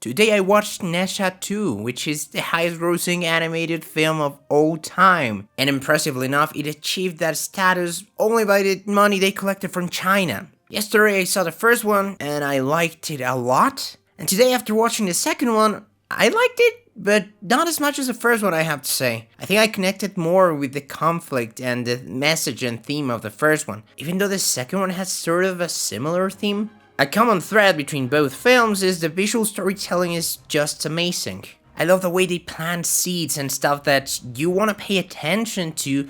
Today I watched Ne Zha 2, which is the highest grossing animated film of all time. And impressively enough, it achieved that status only by the money they collected from China. Yesterday I saw the first one and I liked it a lot. And today after watching the second one, I liked it, but not as much as the first one, I have to say. I think I connected more with the conflict and the message and theme of the first one, even though the second one has sort of a similar theme. A common thread between both films is the visual storytelling is just amazing. I love the way they plant seeds and stuff that you want to pay attention to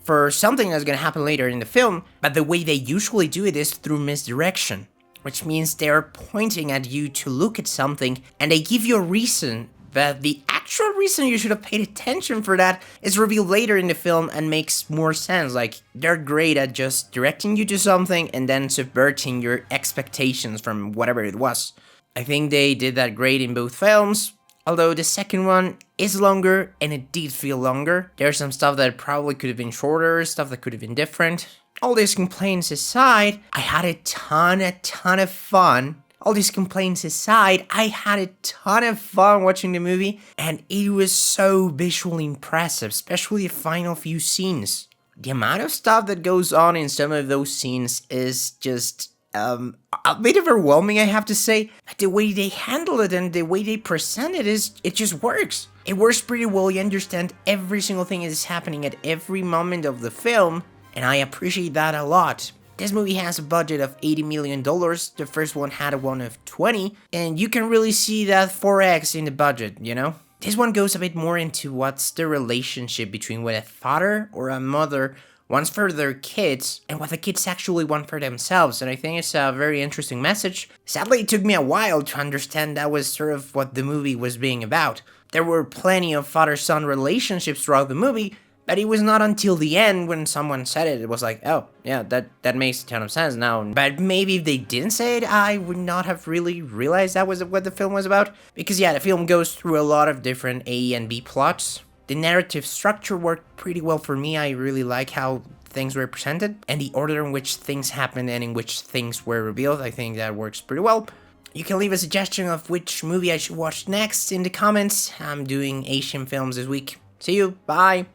for something that's gonna happen later in the film, but the way they usually do it is through misdirection, which means they're pointing at you to look at something and they give you a reason, but the actual reason you should have paid attention for that is revealed later in the film and makes more sense. Like, they're great at just directing you to something and then subverting your expectations from whatever it was. I think they did that great in both films, although the second one is longer and it did feel longer. There's some stuff that probably could have been shorter, stuff that could have been different. All these complaints aside, I had a ton of fun. All these complaints aside, I had a ton of fun watching the movie, and it was so visually impressive, especially the final few scenes. The amount of stuff that goes on in some of those scenes is just a bit overwhelming, I have to say. But the way they handle it and the way they present it it just works. It works pretty well. You understand every single thing that is happening at every moment of the film, and I appreciate that a lot. This movie has a budget of $80 million, the first one had one of 20, and you can really see that 4x in the budget, you know? This one goes a bit more into what's the relationship between what a father or a mother wants for their kids and what the kids actually want for themselves, and I think it's a very interesting message. Sadly, it took me a while to understand that was sort of what the movie was being about. There were plenty of father-son relationships throughout the movie, but it was not until the end when someone said it was like, oh, yeah, that makes a ton of sense now. But maybe if they didn't say it, I would not have really realized that was what the film was about. Because yeah, the film goes through a lot of different A and B plots. The narrative structure worked pretty well for me. I really like how things were presented, and the order in which things happened and in which things were revealed. I think that works pretty well. You can leave a suggestion of which movie I should watch next in the comments. I'm doing Asian films this week. See you, bye!